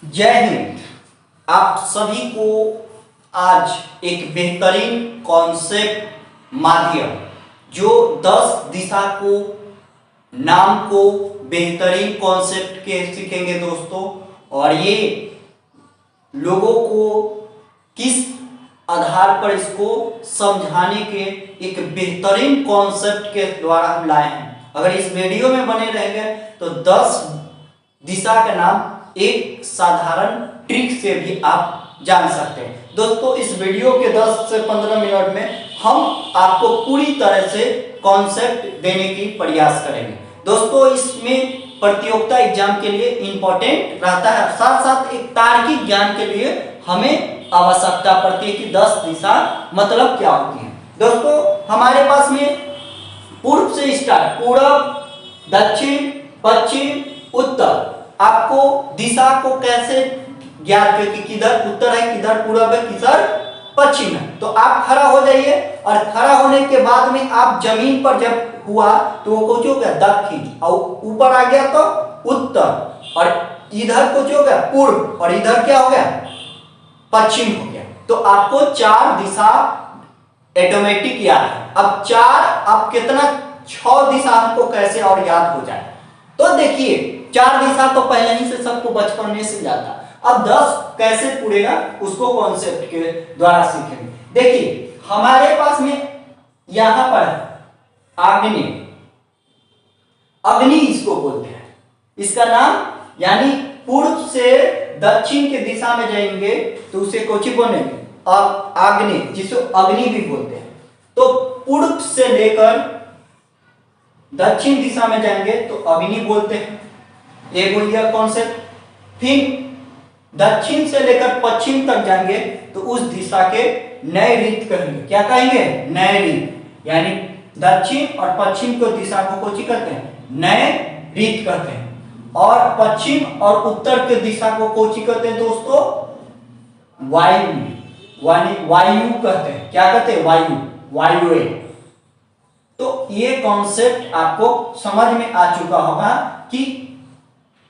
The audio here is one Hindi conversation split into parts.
जय हिंद। आप सभी को आज एक बेहतरीन कॉन्सेप्ट माध्यम जो 10 दिशा को नाम को बेहतरीन कॉन्सेप्ट के सीखेंगे दोस्तों। और ये लोगों को किस आधार पर इसको समझाने के एक बेहतरीन कॉन्सेप्ट के द्वारा हम लाए हैं। अगर इस वीडियो में बने रहेंगे तो 10 दिशा का नाम एक साधारण ट्रिक से भी आप जान सकते हैं। दोस्तों इस वीडियो के 10 से 15 मिनट में हम आपको पूरी तरह से कॉन्सेप्ट देने की प्रयास करेंगे। दोस्तों इसमें प्रतियोगिता एग्जाम के लिए इंपॉर्टेंट रहता है, साथ साथ एक तार्किक ज्ञान के लिए हमें आवश्यकता पड़ती है कि 10 दिशा मतलब क्या होती है। दोस्तों हमारे पास में पूर्व से स्टार्ट, पूर्व, दक्षिण, पश्चिम, उत्तर। आपको दिशा को कैसे ज्ञात करें कि किधर उत्तर है, किधर पूर्व है, किधर पश्चिम है। तो आप खड़ा हो जाइए और खड़ा होने के बाद में आप जमीन पर जब हुआ तो वो कुछ हो गया दक्षिण, और ऊपर आ गया तो उत्तर, और इधर कुछ हो गया पूर्व, और इधर क्या हो गया पश्चिम हो गया। तो आपको 4 दिशा ऑटोमेटिक याद है। अब 4 अब कितना 6 दिशा हमको कैसे और याद हो जाए। तो देखिए 4 दिशा तो पहले ही से सबको बचपन में से जाता, अब 10 कैसे पूरेगा उसको कॉन्सेप्ट के द्वारा सीखेंगे। देखिए हमारे पास में यहां पर अग्नि, अग्नि इसको बोलते हैं, इसका नाम, यानी पूर्व से दक्षिण की दिशा में जाएंगे तो उसे कोची बोलेंगे अग्नि, जिसे अग्नि भी बोलते हैं। तो पूर्व से लेकर दक्षिण दिशा में जाएंगे तो अग्नि बोलते हैं, एक हो गया कॉन्सेप्ट। फिर दक्षिण से लेकर पश्चिम तक जाएंगे तो उस दिशा के नए रीत कहेंगे। क्या कहेंगे? नए रीत, यानी दक्षिण और पश्चिम को दिशा को कोची कहते हैं? नए रीत कहते हैं। और पश्चिम और उत्तर के दिशा को कोची कहते हैं दोस्तों? वायु, वायु कहते हैं। क्या कहते हैं? वायु, वायुए। तो ये कॉन्सेप्ट आपको समझ में आ चुका होगा कि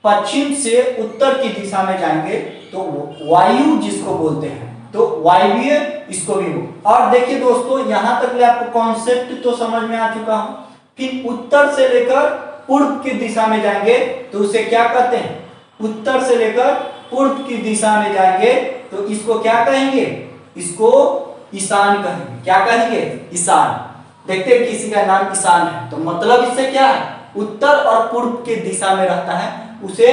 पश्चिम से उत्तर की दिशा में जाएंगे तो वायु जिसको बोलते हैं तो वायुव्य इसको भी बोलते। और देखिए दोस्तों यहां तक आपको कॉन्सेप्ट तो समझ में आ चुका हो। फिर उत्तर से लेकर पूर्व की दिशा में जाएंगे तो उसे क्या कहते हैं? उत्तर से लेकर पूर्व की दिशा में जाएंगे तो इसको क्या कहेंगे? इसको ईशान कहेंगे। क्या कहेंगे? ईशान। देखते हैं किसी का नाम ईशान है तो मतलब इससे क्या है? उत्तर और पूर्व के दिशा में रहता है उसे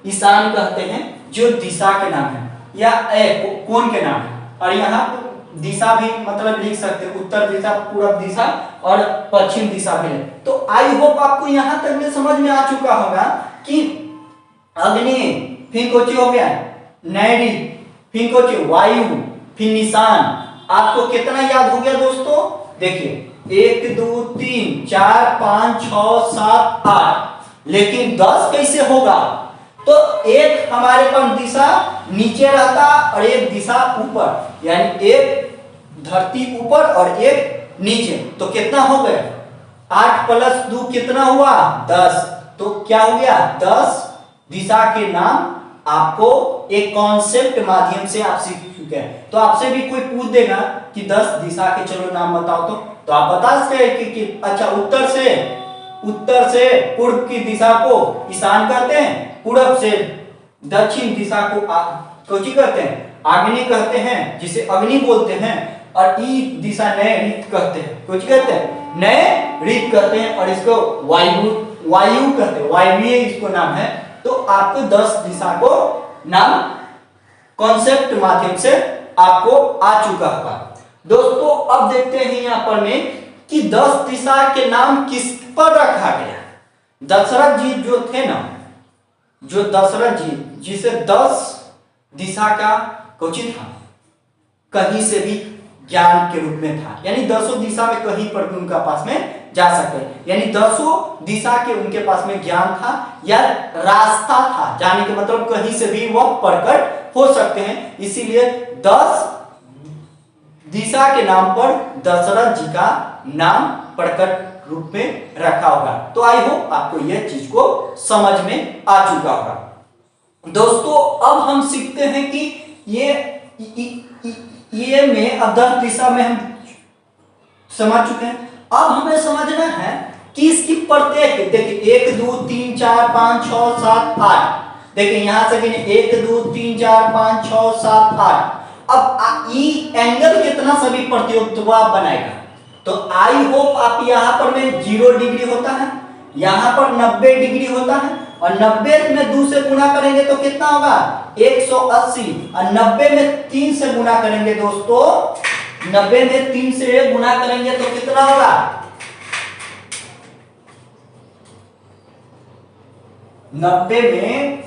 ईशान कहते हैं, जो दिशा के नाम है या कोण के नाम है। और यहाँ दिशा भी मतलब लिख सकते हैं, उत्तर दिशा, पूर्व दिशा और पश्चिम दिशा भी है। तो आई होप आपको यहाँ तक में समझ में आ चुका होगा कि अग्नि, फिर कोची हो गया नैरी, फिर कोची वायु, फिर निशान। आपको कितना याद हो गया दोस्तों? देखिए 1 2 3 4 5 6 7 8, लेकिन 10 कैसे होगा? तो एक हमारे पास दिशा नीचे रहता और एक दिशा ऊपर, यानी एक धरती ऊपर और एक नीचे। तो कितना हो गया? 8 + 2 कितना हुआ? 10। तो क्या हो गया? 10 दिशा के नाम आपको एक कॉन्सेप्ट माध्यम से आप सीख चुके हैं। तो आपसे भी कोई पूछ देगा कि 10 दिशा के चलो नाम बताओ, तो आप बता सकते हैं कि अच्छा उत्तर से पूर्व की दिशा को ईशान कहते हैं, पूर्व से दक्षिण दिशा को कोची कहते हैं? आग्नेय कहते हैं, जिसे अग्नि बोलते हैं। और ई दिशा नए रीत कहते हैं। कोची कहते हैं? नए रीत कहते हैं। और इसको वायु कहते हैं, वायुव्य इसको नाम है। तो आपको 10 दिशा को नाम कॉन्सेप्ट माध्यम से आपको आ चुका होगा। दोस्तों अब देखते हैं यहां पर में कि 10 दिशा के नाम किस पर रखा गया। दशरथ जी जो थे ना, जो दशरथ जी जिसे 10 दिशा का कोची था, कहीं से भी ज्ञान के रूप में था, यानी 10 दिशा में कहीं पर भी उनका पास में जा सकते हैं, यानी 10 दिशा के उनके पास में ज्ञान था या रास्ता था जाने के, मतलब कहीं से भी वह प्रकट हो सकते हैं। इसीलिए 10 दिशा के नाम पर दशरथ जी का नाम प्रकट रूप में रखा होगा। तो आई होप आपको यह चीज को समझ में आ चुका होगा। दोस्तों अब हम सीखते हैं कि ये में अदर दिशा में हम समझ चुके हैं। अब हमें समझना है कि इसकी प्रत्येक, देखिए 1 2 3 4 5 6 7 8, देखिए यहां से 1 2 3 4 5 6 7 8। अब ई एंगल कितना सभी प्रतियोगिता बनाएगा, तो आई होप आप यहां पर में 0 डिग्री होता है, यहां पर 90 डिग्री होता है, और 90 में 2 से गुणा करेंगे तो कितना होगा 180, और 90 में 3 से गुणा करेंगे दोस्तों, 90 में 3 से गुणा करेंगे तो कितना होगा 90 में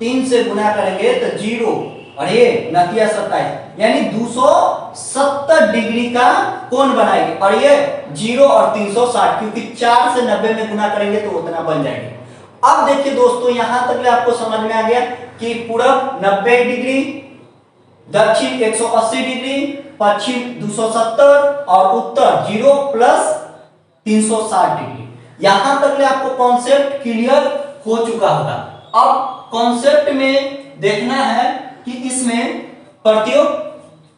3 से गुणा करेंगे तो 0, और ये 27, यानी 270 डिग्री का कोण बनाएंगे, और ये 0 और 360, क्योंकि 4 से 90 में गुणा करेंगे तो उतना बन जाएंगे। अब देखिए दोस्तों, यहां तक आपको समझ में आ गया कि पूरब 90 डिग्री, दक्षिण 180 डिग्री, पश्चिम 270 और उत्तर 0 प्लस 360 डिग्री। यहां तक आपको कॉन्सेप्ट क्लियर हो चुका होगा। अब कॉन्सेप्ट में देखना है कि इसमें प्रत्योग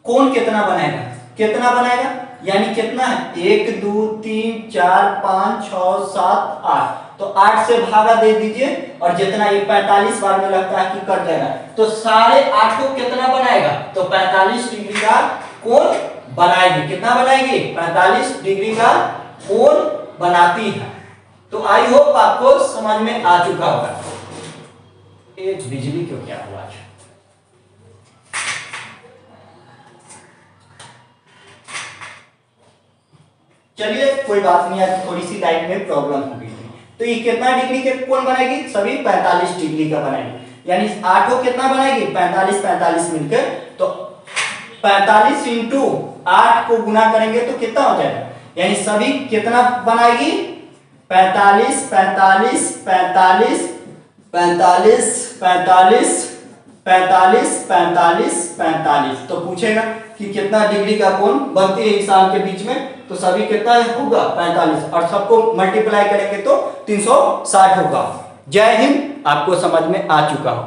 कोण कितना बनाएगा, यानी कितना है 1 2 3 4 5 6 7 8, तो 8 से भागा दे दीजिए, और जितना ये 45 बार में लगता है कि कट जाएगा, तो सारे 8 को कितना बनाएगा, तो 45 डिग्री का कोण बनाएगी। कितना बनाएगी 45 डिग्री का कोण बनाती है। तो आई होप आपको समझ में आ चुका होगा। एक बिजली क्यों क्या हुआ, चलिए कोई बात नहीं, आज थोड़ी सी लाइट में प्रॉब्लम हो गई थी। तो ये कितना डिग्री के कोण बनाएगी, सभी 45 डिग्री का बनाएगी, यानी 8 को कितना बनाएगी 45 45 मिलकर, तो 45 इंटू 8 को गुना करेंगे तो कितना हो जाएगा, यानी सभी कितना बनाएगी 45 45 45 45 45 45 45 45। तो पूछेगा कि कितना डिग्री का कोण बनती है इंसान के बीच में, तो सभी कितना होगा 45, और सबको मल्टीप्लाई करेंगे तो 360 होगा। जय हिंद, आपको समझ में आ चुका होगा।